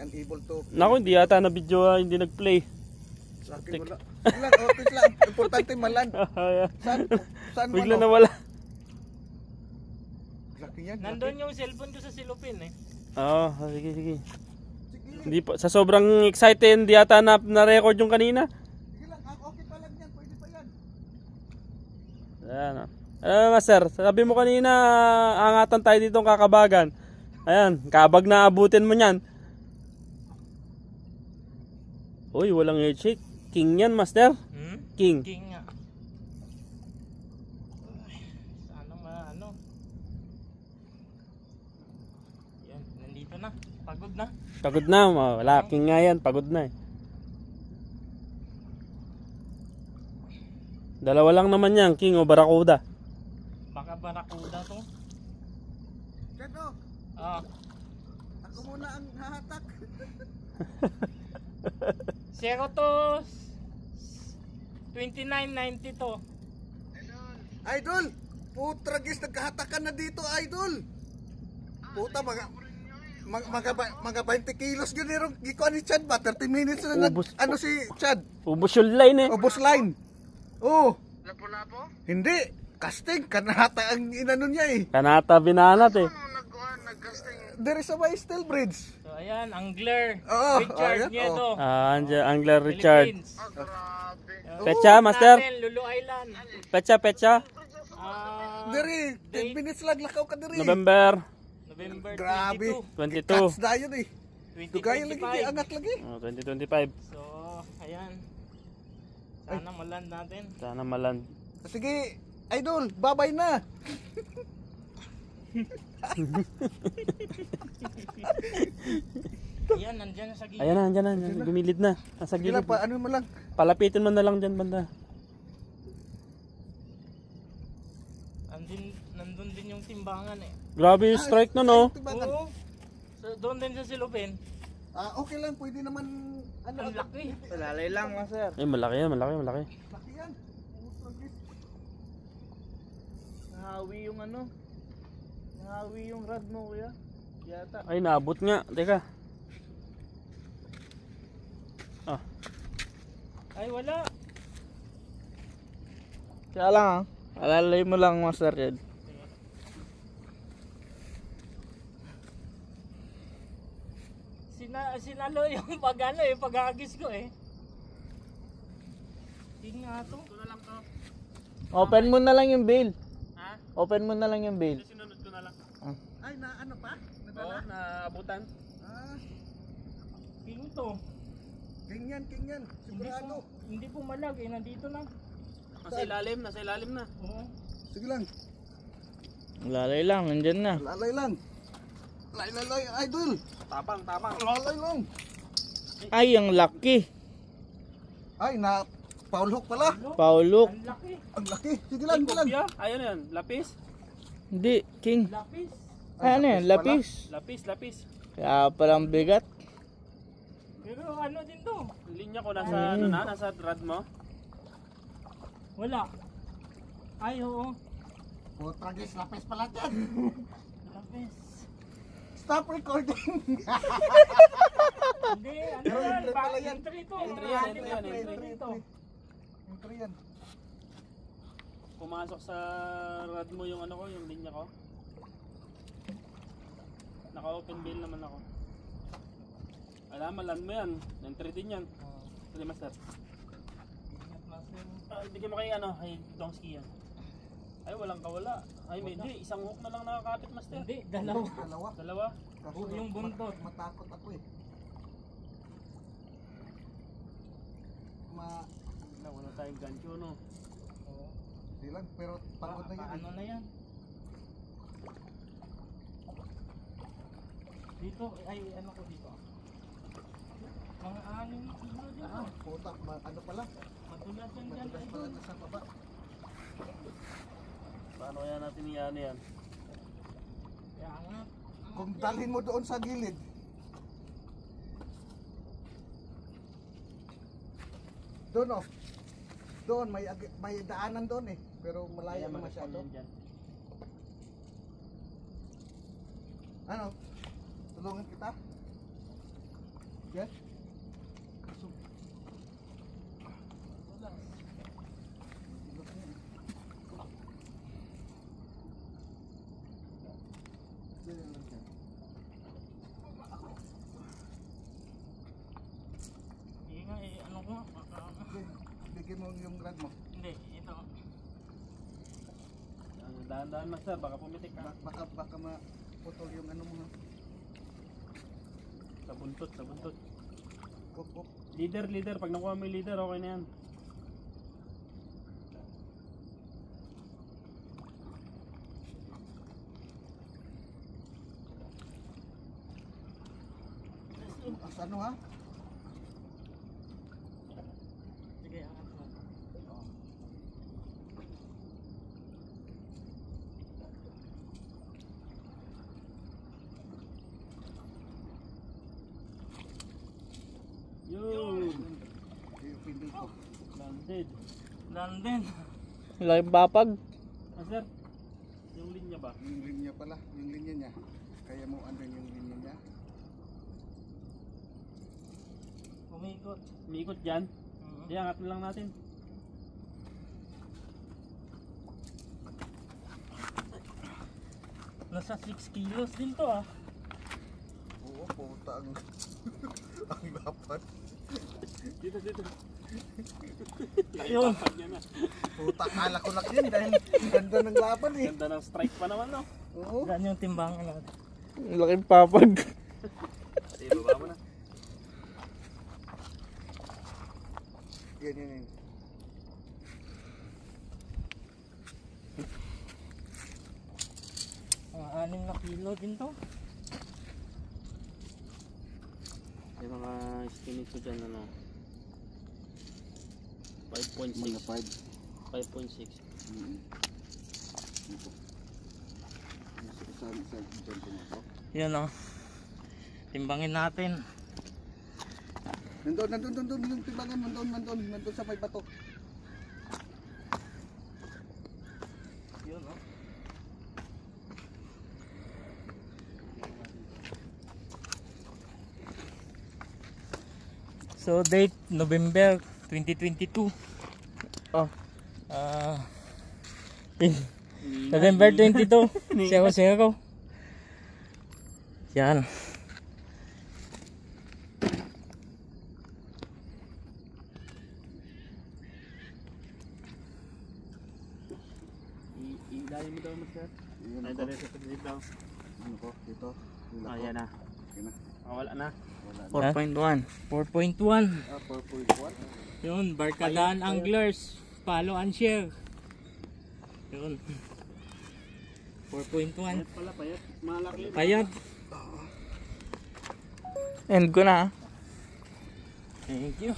unable to. Naku, hindi yata na video, hindi nag-play. Sa akin wala. Ilan, okay lang. Importante malan. Saan bigla na wala. Laki yan. Nandun yung cellphone ko sa silupin eh. Oo, sige, sige. Hindi pa, sa sobrang excited, hindi yata na-record yung kanina. Sige lang, okay pa lang yan. Pwede pa yan. Ayan. Master, sabi mo kanina, angatan tayo dito kakabagan. Ayan, kabag na abutin mo niyan. Uy, walang headshake. King yan, Master. King. King nga. Sana ano. Yan, nandito na. Pagod na. Pagod na, wala. King nga yan, pagod na eh. Dalawa lang naman yan, King o Barracuda. Baka Barracuda to. Kano, ako muna ang hahatak. 0 to 29.90 to. Idol! Putragis, nagkahatakan na dito, Idol! Puta, mga 20 kilos yun nirong gikuan ni Chad ba? 30 minutes na ano si Chad? Ubus yung line eh. Ubus line. Oh. Lapo-lapo? Hindi. Casting. Kanata ang inano niya eh. Kanata binanat eh. There is a way steel bridge. So ayan, angler. Oh, Richard Nieto. Angler Richard. Philippines. Pecha, Master? Lulu Island. Pecha. Diri, 10 minutes lang lakaw ka diri. November Grabe. 22. Cuts na yun eh. 2025. Dugay lagi, angat lagi. 2025. So, ayan. Sana maland natin. Sana maland. Sige, Idol, babay na. Ayan, nandyan na sa gilid. Ayan na, andyan na. Gumilid na. Nasa Gila gilid. pa, ano mo lang. Palapitin mo na lang dyan, banda. Nandun din yung timbangan eh. Grabe yung strike na, no? Oo. So, doon din sa silupin. Okay lang, pwede naman. Ano, Ang laki. Lalay lang, Master. Eh, malaki yan, malaki. Laki yan. Nahawi yung ano. Nahawi yung rod mo, kuya. Yata. Ay, naabot nga. Teka. Ay, wala. Kaya lang ah. Alalay mo lang, Master Red. Sinalo yung pag-ano eh, pag-agis ko eh. King nga to. Ito na lang to. Open mo na lang yung bail. Ha? Open mo na lang yung bail. Sinunod ko na lang. Ay, na ano pa? Oo, naabutan. King to. King yan. Sigurado. Hindi pumalag eh, nandito na. Nasa ilalim na. Oo. Sige lang. Lalay lang, nandyan na. Lalay lang. Lalay, Idol. Tapang. Lalay lang. Ay, ang laki. Ay, na foul hook pala. Foul hook. Ang laki. Ang laki. Sige lang. Ayun yan, lapis. Hindi, King. Lapis. Ay, ano yan? Lapis. Lapis. Kaya palang bigat. Pero ano din to? Linya ko nasa, nasa rod mo. Wala. Ay, oo. Putragis, lapis pala dyan. Lapis. Stop recording. Hindi, ano Pero yan? entry pala yan. Entry to. Entry yan. Entry yan. Pumasok sa rod mo yung ano ko, yung linya ko. Naka-open bail naman ako. Alam, maland mo yan. Entry din yan. Sige, Master. Bigyan mo kay kay Dongski yan. Ay, walang kawala. Ay, hindi. Isang hook na lang nakakapit, Master. Hindi, dalawa. Dalawa? Kaso Yung buntot. Matakot ako eh. Wala tayong gancho, no? Di lang, pero pagod na yun. Ano na yan? Dito, ay ano ko dito. Mga 6 kilo dito. Puta, ano pala? Matulas yan dyan. Matulas pala na sa baba. Paano kaya natin iyan yan? Kaya nga. Kung dalhin mo doon sa gilid. Doon oh. Doon, may daanan doon eh. Pero malayo na masyado. Ano? Tulungan kita? Yan. Hindi nga eh, ano ko nga. Bigyan mo yung rad mo. Hindi, ito. Dahan-dahan master, baka pumitik ka. Baka maputol yung ano mo. Ha? Sa buntot, sa buntot. Kuk. Leader, pag nakuha mo yung leader, okay na yan. Ano ha? Sige, angat mo. Yun! Yung pindol ko. Landed. Landen. Laki papag. Master, yung linya ba? Yung linya pala. Yung linya niya. Kaya mo andun yung linya niya. Umikot. Umiikot dyan. Mhm. Di, angat na lang natin. Nasa 6 kilos din to ah. Oo, puta ang ang lapat. Dito. Yun. Puta, kala ko na yun dahil ganda ng laban eh. Ganda ng strike pa naman, no? Oo. Yan yung timbangan natin. Laki papag. Sige, baba mo na. Yan. Mga 6 na kilo din to. Yung mga estimate ko dyan, ano? 5.6. Mga 5. 5.6. Ito. Saan dyan po ito? Yan oh. Timbangin natin. Nandun yung timbangan, nandun sa may bato. Yun oh. So date November 2022. Oh. November 22. 00. Yan. Ilalim mo daw, master. Yun Ay, ako. dali sa pagdip daw. Ano ko? Dito. Yun Ah, ako. yan na. Okay na. Wala na. Wala na. 4.1. 4.1. 4.1. Yun, Barkadaan Anglers. Follow and share. Yun. 4.1. Payat pala, payat. Malaki. Payat. End ko na. Thank you.